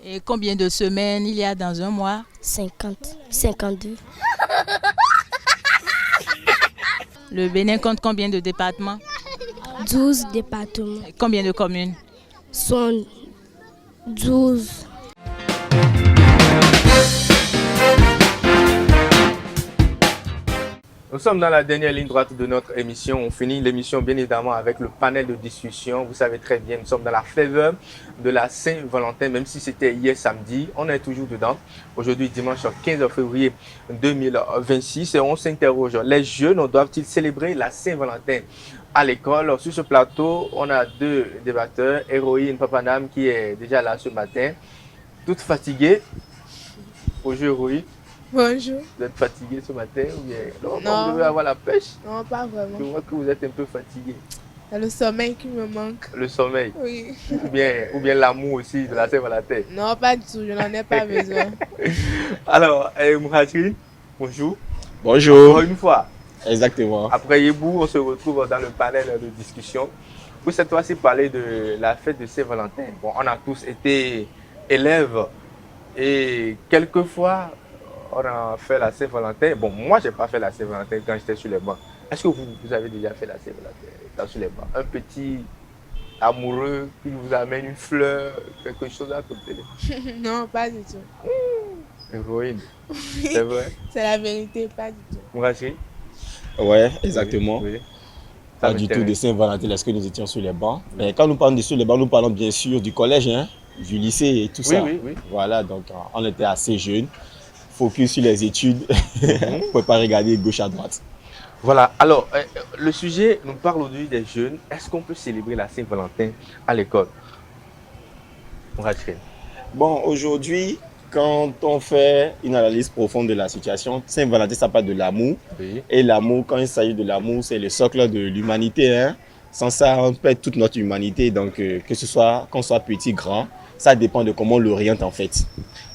Et combien de semaines il y a dans un mois? 50, 52. Le Bénin compte combien de départements? 12 départements. Et combien de communes? Sont 12. Nous sommes dans la dernière ligne droite de notre émission. On finit l'émission bien évidemment avec le panel de discussion. Vous savez très bien, nous sommes dans la faveur de la Saint-Valentin, même si c'était hier samedi, on est toujours dedans. Aujourd'hui, dimanche 15 février 2026, et on s'interroge, les jeunes doivent-ils célébrer la Saint-Valentin à l'école? Sur ce plateau, on a deux débatteurs, Héroïne Papanam qui est déjà là ce matin, toute fatiguée. Bonjour Héroïne. Bonjour. Vous êtes fatigué ce matin ou bien non. Vous devez avoir la pêche? Non, pas vraiment. Je vois que vous êtes un peu fatigué. C'est le sommeil qui me manque. Le sommeil? Oui. Ou bien l'amour aussi de la Saint-Valentin? Non, pas du tout, je n'en ai pas besoin. Alors, Mouhadjine, bonjour. Bonjour. Encore une fois. Exactement. Après Yébou, on se retrouve dans le panel de discussion. Pour cette fois-ci, parler de la fête de Saint-Valentin. Bon, on a tous été élèves et quelquefois, on a fait la Saint-Valentin. Bon, moi, je n'ai pas fait la Saint-Valentin quand j'étais sur les bancs. Est-ce que vous avez déjà fait la Saint-Valentin sur les bancs? Un petit amoureux qui vous amène une fleur, quelque chose à côté? Non, pas du tout. Héroïne, c'est vrai? C'est la vérité, pas du tout. Mourachi? Ouais, exactement. Oui. Pas du tout de Saint-Valentin lorsque nous étions sur les bancs. Mais quand nous parlons de sur les bancs, nous parlons bien sûr du collège, hein, du lycée et tout ça. Oui. Voilà, donc on était assez jeunes. Focus sur les études, on ne peut pas regarder gauche à droite. Voilà, alors le sujet nous parle aujourd'hui des jeunes. Est-ce qu'on peut célébrer la Saint-Valentin à l'école? Bon, aujourd'hui, quand on fait une analyse profonde de la situation, Saint-Valentin, ça parle de l'amour. Oui. Et l'amour, quand il s'agit de l'amour, c'est le socle de l'humanité. Hein. Sans ça, on perd toute notre humanité. Donc, que ce soit, qu'on soit petit, grand, ça dépend de comment on l'oriente en fait.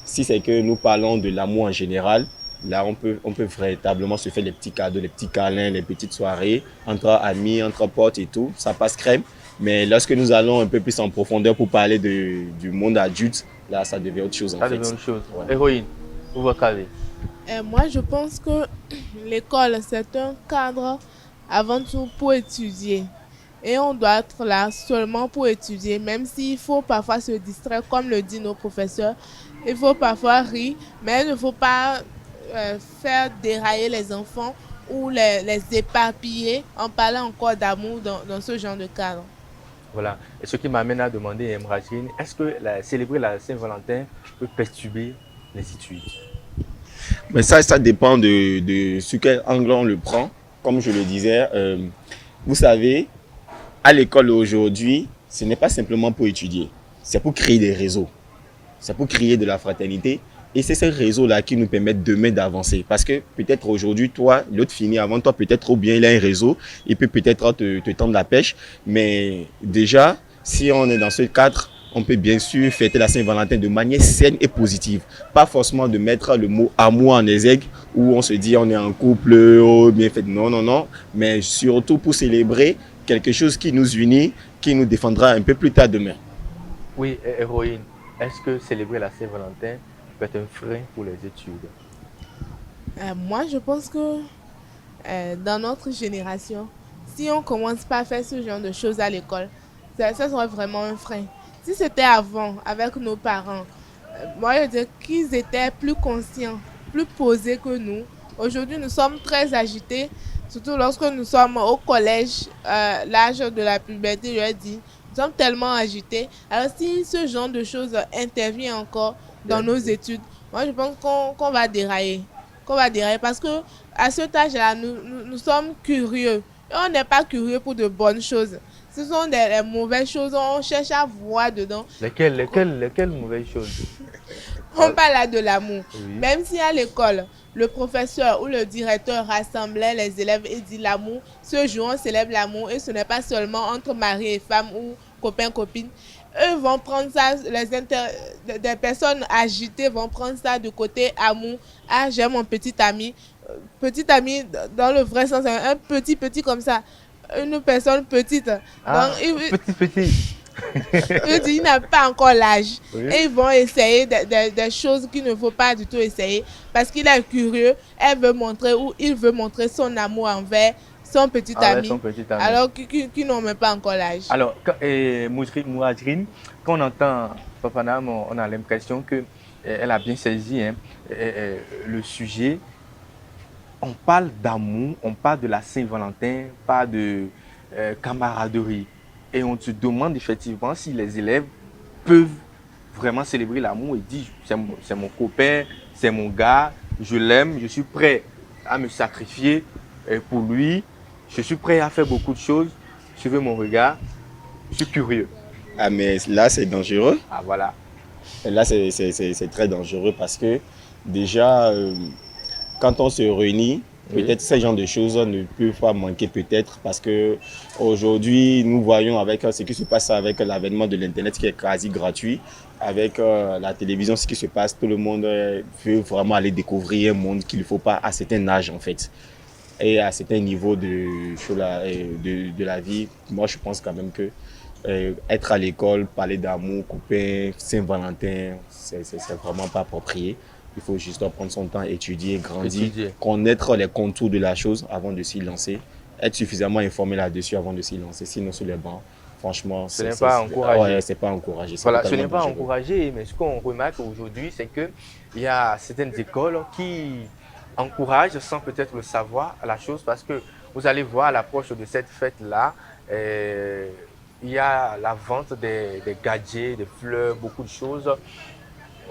Si c'est que nous parlons de l'amour en général, là on peut véritablement se faire les petits cadeaux, les petits câlins, les petites soirées entre amis, entre potes et tout, ça passe crème. Mais lorsque nous allons un peu plus en profondeur pour parler du monde adulte, là ça devient autre chose en fait. Ça devient autre chose. Ouais. Héroïne, vous vous calez. Moi je pense que l'école c'est un cadre avant tout pour étudier. Et on doit être là seulement pour étudier, même s'il faut parfois se distraire, comme le disent nos professeurs. Il faut parfois rire, mais il ne faut pas faire dérailler les enfants ou les éparpiller en parlant encore d'amour dans ce genre de cadre. Voilà. Et ce qui m'amène à demander à Mrajine, est-ce que célébrer la Saint-Valentin peut perturber les études? Mais ça dépend de sur quel angle on le prend. Comme je le disais, vous savez, à l'école aujourd'hui, ce n'est pas simplement pour étudier, c'est pour créer des réseaux, c'est pour créer de la fraternité. Et c'est ces réseaux-là qui nous permettent demain d'avancer. Parce que peut-être aujourd'hui, toi, l'autre finit avant toi, peut-être ou bien il a un réseau, il peut peut-être te tendre la pêche. Mais déjà, si on est dans ce cadre, on peut bien sûr fêter la Saint-Valentin de manière saine et positive. Pas forcément de mettre le mot amour en exergue, où on se dit on est en couple, oh, bien fait. Non, non, non. Mais surtout pour célébrer quelque chose qui nous unit, qui nous défendra un peu plus tard demain. Oui, Héroïne, est-ce que célébrer la Saint-Valentin peut être un frein pour les études? Moi, je pense que dans notre génération, si on ne commence pas à faire ce genre de choses à l'école, ça serait vraiment un frein. Si c'était avant, avec nos parents, moi, je dirais qu'ils étaient plus conscients, plus posés que nous. Aujourd'hui, nous sommes très agités, surtout lorsque nous sommes au collège, l'âge de la puberté, je dis, nous sommes tellement agités. Alors, si ce genre de choses intervient encore dans nos études, moi je pense qu'on va dérailler. Parce que à cet âge-là, nous sommes curieux. Et on n'est pas curieux pour de bonnes choses. Ce sont des mauvaises choses, on cherche à voir dedans. Lesquelles mauvaises choses? On parle là de l'amour. Oui. Même si à l'école, le professeur ou le directeur rassemblait les élèves et dit l'amour, ce jour on célèbre l'amour et ce n'est pas seulement entre mari et femme ou copain-copine. Eux vont prendre ça, des personnes agitées vont prendre ça de côté amour. Ah, j'ai mon petit ami. Petit ami, dans le vrai sens, un petit comme ça. Une personne petite. Ah, donc, petit. Je dis, il n'a pas encore l'âge. Oui. Et ils vont essayer des choses qu'il ne faut pas du tout essayer. Parce qu'il est curieux, elle veut montrer ou il veut montrer son amour envers son petit ami. Alors qu'ils n'ont même pas encore l'âge. Alors, Mouadjrine, quand on entend Papa Nam, on a l'impression qu'elle a bien saisi le sujet. On parle d'amour, on parle de la Saint-Valentin, pas de camaraderie. Et on se demande effectivement si les élèves peuvent vraiment célébrer l'amour et dire c'est mon copain, c'est mon gars, je l'aime, je suis prêt à me sacrifier pour lui, je suis prêt à faire beaucoup de choses, suivez mon regard, je suis curieux. Ah mais là c'est dangereux. Ah voilà. Et là c'est très dangereux parce que déjà quand on se réunit, peut-être ce genre de choses ne peuvent pas manquer peut-être parce que aujourd'hui nous voyons avec ce qui se passe avec l'avènement de l'internet qui est quasi gratuit, avec la télévision, ce qui se passe, tout le monde veut vraiment aller découvrir un monde qu'il ne faut pas à certain âge en fait. Et à certains niveaux de la vie, moi je pense quand même que être à l'école, parler d'amour, copain, Saint-Valentin, c'est vraiment pas approprié. Il faut juste prendre son temps, étudier, grandir, connaître les contours de la chose avant de s'y lancer, être suffisamment informé là-dessus avant de s'y lancer. Sinon, sur les bancs, franchement, ce n'est pas encouragé. Ouais, c'est pas encouragé. Voilà, ce n'est pas encouragé, mais ce qu'on remarque aujourd'hui, c'est qu'il y a certaines écoles qui encouragent, sans peut-être le savoir, la chose, parce que vous allez voir à l'approche de cette fête-là, il y a la vente des gadgets, des fleurs, beaucoup de choses.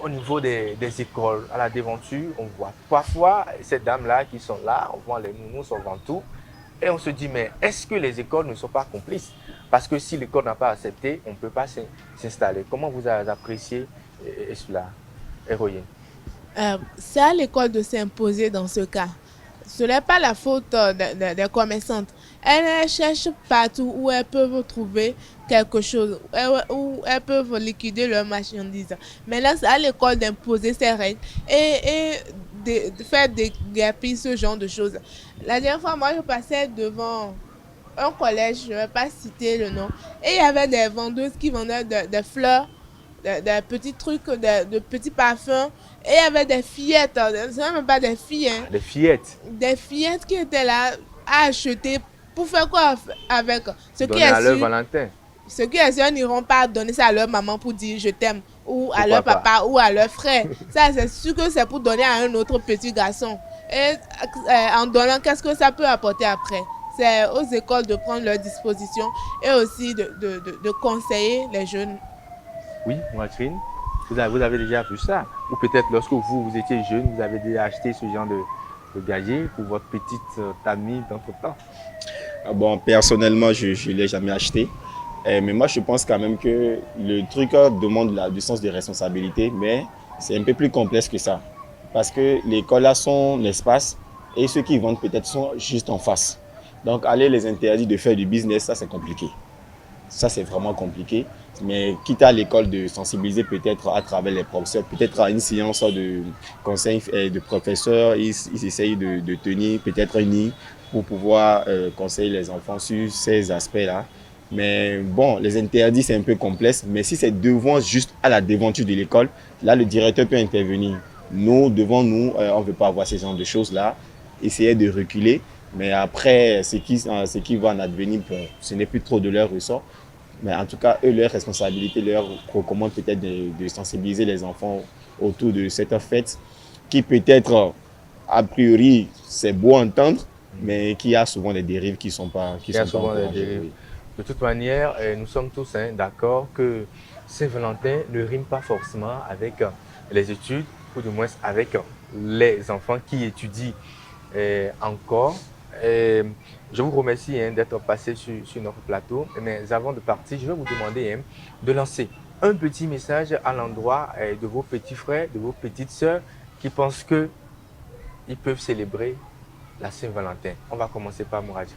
Au niveau des écoles, à la déventure, on voit parfois ces dames-là qui sont là, on voit les nounous, on vend tout. Et on se dit, mais est-ce que les écoles ne sont pas complices? Parce que si l'école n'a pas accepté, on ne peut pas s'installer. Comment vous avez apprécié cela, Héroïne? C'est à l'école de s'imposer dans ce cas. Ce n'est pas la faute des commerçantes. Elles cherchent partout où elles peuvent trouver quelque chose, où elles peuvent liquider leurs marchandises. Maintenant, c'est à l'école d'imposer ses règles et de faire déguerpir ce genre de choses. La dernière fois, moi, je passais devant un collège, je ne vais pas citer le nom, et il y avait des vendeuses qui vendaient des fleurs, des petits trucs, de petits parfums, et il y avait des fillettes, ce n'est même pas des filles. Hein, des fillettes? Des fillettes qui étaient là à acheter Pour faire quoi avec donner à leur Valentin. Ceux qui sont sûrs n'iront pas donner ça à leur maman pour dire je t'aime, ou à leur papa, ou à leur frère. Ça, c'est sûr que c'est pour donner à un autre petit garçon. Et en donnant, qu'est-ce que ça peut apporter après? C'est aux écoles de prendre leurs dispositions et aussi de conseiller les jeunes. Oui, Catherine, vous avez déjà vu ça? Ou peut-être lorsque vous étiez jeune, vous avez déjà acheté ce genre de gadget pour votre petite amie d'entre-temps? Bon, personnellement, je ne l'ai jamais acheté. Mais moi, je pense quand même que le truc demande du sens de responsabilité, mais c'est un peu plus complexe que ça. Parce que l'école a son espace et ceux qui vendent peut-être sont juste en face. Donc, aller les interdire de faire du business, ça c'est compliqué. Ça c'est vraiment compliqué. Mais quitte à l'école de sensibiliser peut-être à travers les professeurs, peut-être à une séance de conseil de professeurs, ils essayent de tenir peut-être une ligne pour pouvoir conseiller les enfants sur ces aspects-là. Mais bon, les interdits, c'est un peu complexe. Mais si c'est devant juste à la devanture de l'école, là, le directeur peut intervenir. Nous, devant nous, on ne veut pas avoir ce genre de choses-là. Essayer de reculer. Mais après, ce qui va en advenir, bon, ce n'est plus trop de leur ressort. Mais en tout cas, eux, leur responsabilité leur recommande peut-être de sensibiliser les enfants autour de cette fête qui peut-être, a priori, c'est beau à entendre, mais qui a souvent des dérives qui ne sont pas encouragées. De toute manière, nous sommes tous d'accord que Saint-Valentin ne rime pas forcément avec les études, ou du moins avec les enfants qui étudient encore. Je vous remercie d'être passé sur notre plateau. Mais avant de partir, je vais vous demander de lancer un petit message à l'endroit de vos petits frères, de vos petites sœurs qui pensent qu'ils peuvent célébrer la Saint-Valentin. On va commencer par Mourajri.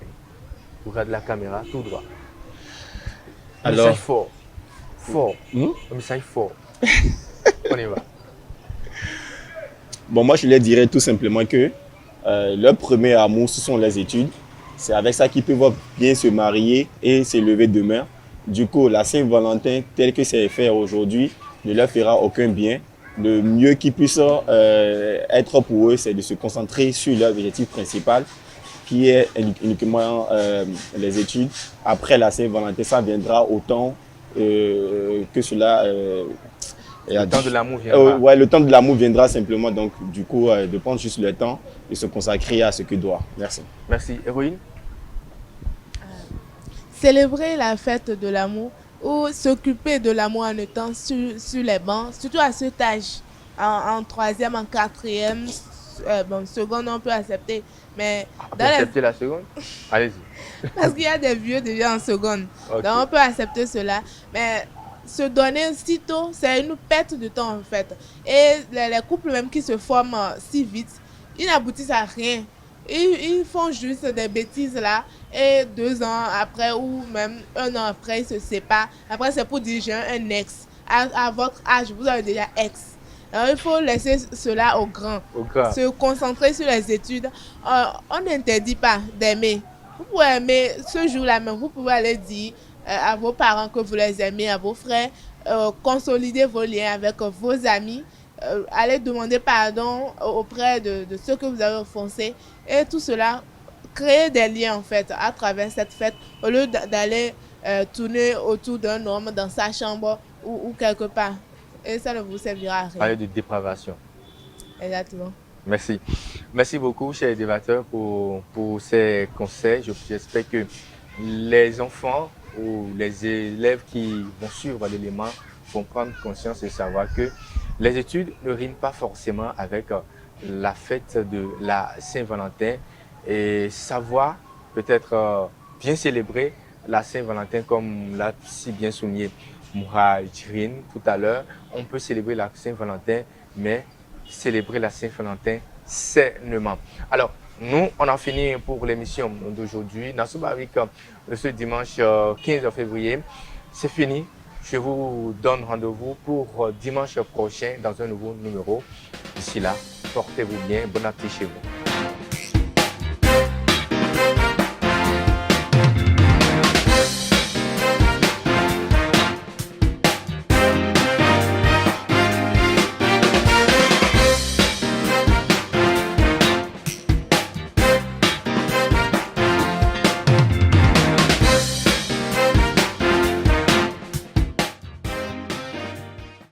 Vous regardez la caméra tout droit. Un message fort. Un message fort. On y va. Bon, moi, je leur dirais tout simplement que leur premier amour, ce sont les études. C'est avec ça qu'ils peuvent bien se marier et s'élever demain. Du coup, la Saint-Valentin, tel que c'est fait aujourd'hui, ne leur fera aucun bien. Le mieux qu'ils puissent être pour eux, c'est de se concentrer sur leur objectif principal, qui est uniquement les études. Après la Saint-Valentin, ça viendra autant que cela... le temps de l'amour viendra. Ouais, le temps de l'amour viendra simplement. Donc, du coup, de prendre juste le temps et se consacrer à ce que doit. Merci. Merci. Héroïne? Célébrer la fête de l'amour ou s'occuper de l'amour en étant sur les bancs, surtout à cet âge, en troisième, en quatrième, bon, seconde, on peut accepter. Mais accepter la seconde? Allez-y. Parce qu'il y a des vieux déjà en seconde. Okay. Donc, on peut accepter cela. Mais se donner si tôt, c'est une perte de temps en fait. Et les couples même qui se forment si vite, ils n'aboutissent à rien. Ils font juste des bêtises là et 2 ans après ou même 1 an après, ils se séparent. Après, c'est pour dire j'ai un ex. À votre âge, vous avez déjà ex. Alors, il faut laisser cela au grand. Se concentrer sur les études. On n'interdit pas d'aimer. Vous pouvez aimer ce jour-là même. Vous pouvez aller dire à vos parents que vous les aimez, à vos frères, consolider vos liens avec vos amis, allez demander pardon auprès de ceux que vous avez offensés et tout cela, créer des liens en fait à travers cette fête au lieu d'aller tourner autour d'un homme dans sa chambre ou quelque part. Et ça ne vous servira à rien. Parler de dépravation. Exactement. Merci. Merci beaucoup, chers débatteurs, pour ces conseils. J'espère que les enfants ou les élèves qui vont suivre l'élément vont prendre conscience et savoir que les études ne riment pas forcément avec la fête de la Saint-Valentin et savoir peut-être bien célébrer la Saint-Valentin comme l'a si bien souligné Mourajri tout à l'heure. On peut célébrer la Saint-Valentin, mais célébrer la Saint-Valentin sainement. Alors, nous, on a fini pour l'émission d'aujourd'hui. Nassouba avec ce dimanche 15 février. C'est fini. Je vous donne rendez-vous pour dimanche prochain dans un nouveau numéro. D'ici là, portez-vous bien. Bon appétit chez vous.